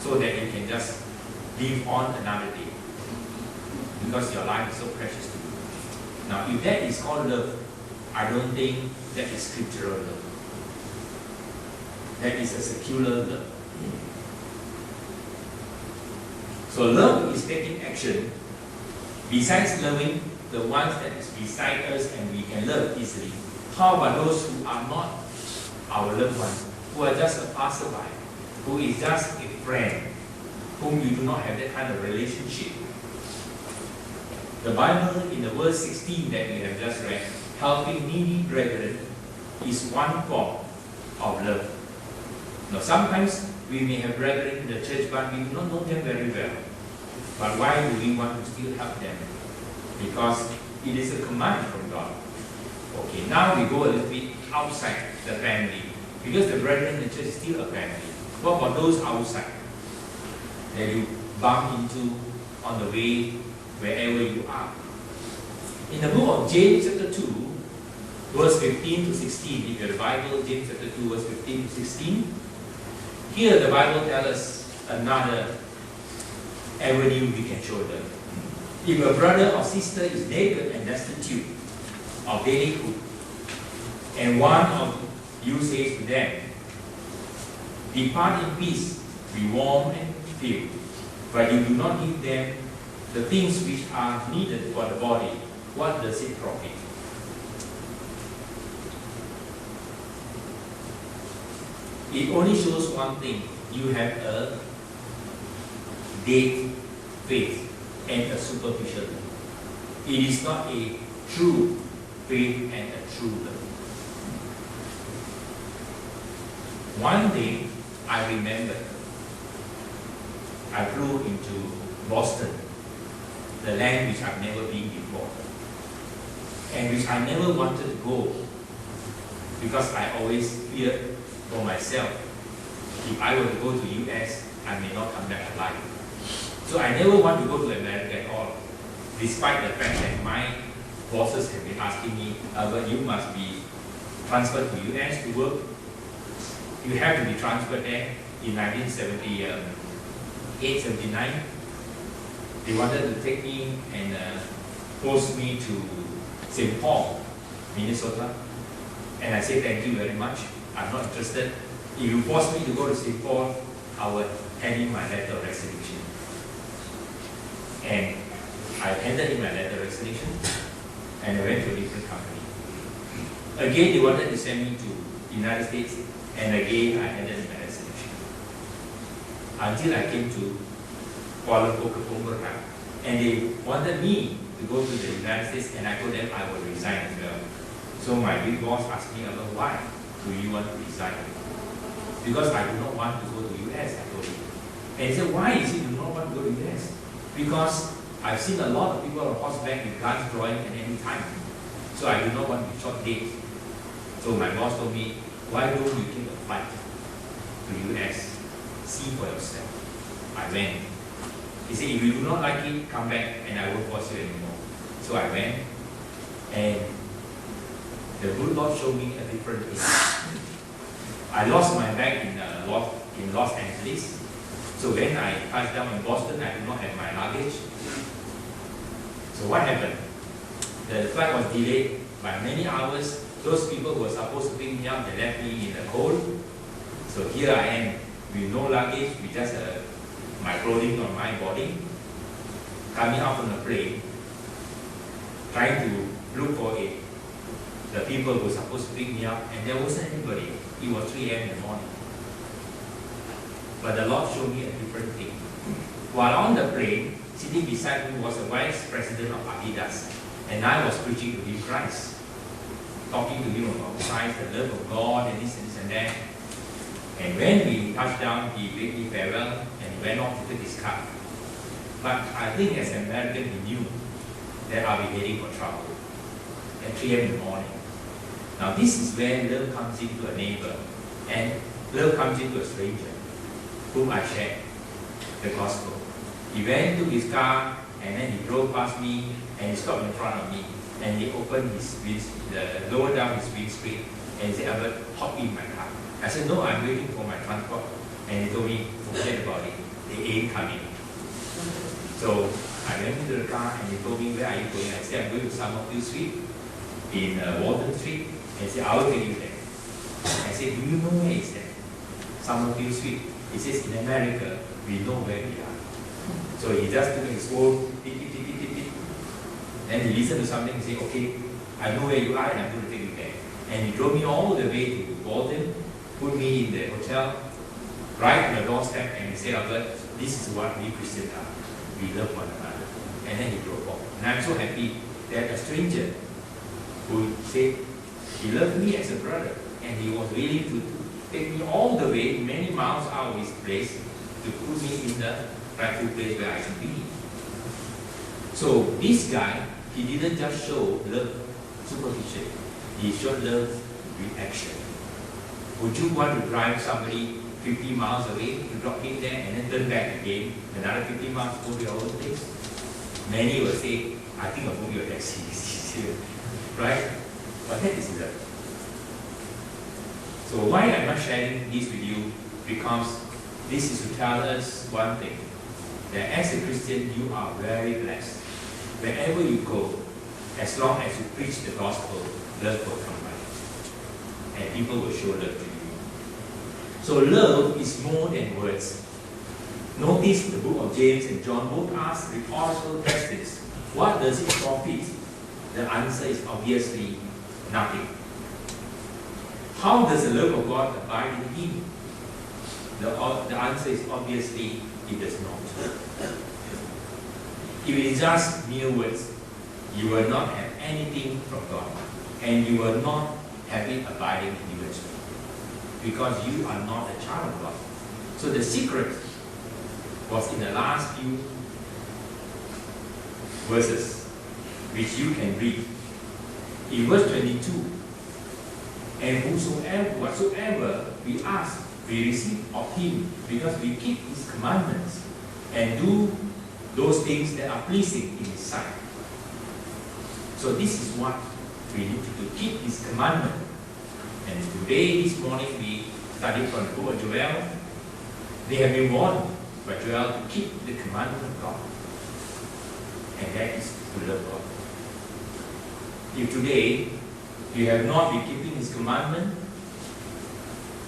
so that you can just live on another day. Because your life is so precious to you. Now, if that is called love, I don't think that is scriptural love. That is a secular love. So love is taking action. Besides loving the ones that is beside us and we can love easily, how about those who are not our loved ones, who are just a passerby, who is just a friend, whom you do not have that kind of relationship? The Bible in the verse 16 that we have just read, helping needy brethren, is one form of love. Now sometimes we may have brethren in the church, but we do not know them very well. But why do we want to still help them? Because it is a command from God. Okay, now we go a little bit outside the family. Because the brethren in the church is still a family. What about those outside that you bump into on the way wherever you are? In the book of James chapter 2, verse 15 to 16, if you have the Bible, James chapter 2, verse 15 to 16, here the Bible tells us another avenue we can show them. If a brother or sister is naked and destitute of daily food, and one of you says to them, depart in peace, be warm and filled, but you do not give them the things which are needed for the body, what does it profit? It only shows one thing. You have a dead faith and a superficial love. It is not a true faith and a true love. One day, I remember, I flew into Boston, the land which I've never been before, and which I never wanted to go, because I always feared for myself, if I were to go to US, I may not come back alive. So I never want to go to America at all, despite the fact that my bosses have been asking me, but you must be transferred to US to work. You have to be transferred there. In 1978, 79, they wanted to take me and post me to St. Paul, Minnesota. And I said, thank you very much. I'm not interested. If you force me to go to St. Paul, I will hand in my letter of resignation. And I handed in my letter of resignation, and I went to a different company. Again, they wanted to send me to the United States, and again, I handed in my resignation. Until I came to Kuala Lumpur, and they wanted me to go to the United States, and I told them I would resign as well. So my big boss asked me about why do you want to resign? Because I do not want to go to US, I told him. And he said, why is it you do not want to go to US? Because I've seen a lot of people on horseback with guns drawing at any time. So I do not want to be shot dead. So my boss told me, why don't you take a flight to US? See for yourself. I went. He said, if you do not like it, come back and I won't force you anymore. So I went, and the good Lord showed me a different thing. I lost my bag in Los Angeles. So when I touched down in Boston, I did not have my luggage. So what happened? The flight was delayed by many hours. Those people who were supposed to pick me up, they left me in the cold. So here I am with no luggage, with just my clothing on my body, coming out from the plane, trying to look for the people who were supposed to pick me up, and there wasn't anybody. It was 3 a.m. in the morning. But the Lord showed me a different thing. While on the plane, sitting beside me was the vice president of Adidas, and I was preaching to him Christ, talking to him about Christ, the love of God, and this and that. And when we touched down, he bade me farewell, and he went off to take his car. But I think as an American, he knew that I'll be heading for trouble at 3 a.m. in the morning. Now this is where love comes into a neighbor, and love comes into a stranger, whom I shared the gospel. He went to his car, and then he drove past me, and he stopped in front of me, and he opened lowered down his windscreen, and he said, Albert, hop in my car. I said, no, I'm waiting for my transport. And he told me, forget about it. rain coming. So I went into the car and he told me, where are you going? I said, I'm going to Summerfield Street in Walton Street. And he said, I will take you there. I said, do you know where is that? Summerfield Street. He says, in America, we know where we are. So he just took his phone, tick. Then he listened to something and said, okay, I know where you are and I'm going to take you there. And he drove me all the way to Walton, put me in the hotel, right on the doorstep, and he said, Albert, this is what we Christians are. We love one another. And then he drove off. And I'm so happy that a stranger who said he loved me as a brother, and he was willing to take me all the way, many miles out of his place, to put me in the rightful place where I should be. So this guy, he didn't just show love superficially. He showed love with action. Would you want to drive somebody 50 miles away to drop him there and then turn back again, another 50 miles to go to your own place? Many will say, I think I'll book your taxi. Right? But that is love. So why am I sharing this with you? Because this is to tell us one thing, that as a Christian, you are very blessed. Wherever you go, as long as you preach the gospel, love will come by. And people will show love to you. So love is more than words. Notice the book of James and John both ask rhetorical questions. What does it profit? The answer is obviously nothing. How does the love of God abide in him? The answer is obviously it does not. If it is just mere words, you will not have anything from God, and you will not have it abiding in you as well, because you are not a child of God. So the secret was in the last few verses, which you can read. In verse 22, and whatsoever we ask, we receive of him, because we keep his commandments and do those things that are pleasing in his sight. So this is what we need to do, keep his commandment. And today, this morning, we studied from the book of Joel. They have been warned by Joel to keep the commandment of God. And that is to love God. If today you have not been keeping his commandment,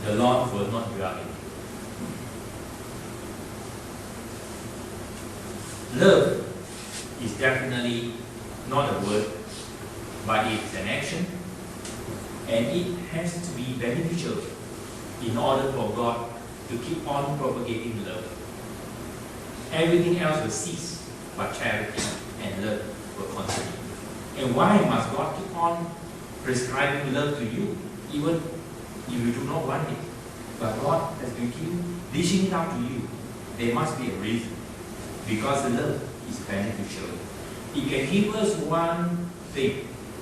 the Lord will not dwell in you. Love is definitely not a word, but it's an action, and it has to be beneficial in order for God to keep on propagating love. Everything else will cease, but charity and love will continue. And why must God keep on prescribing love to you, even if you do not want it? But God has been dishing it out to you. There must be a reason, because the love is beneficial. It can give us one thing,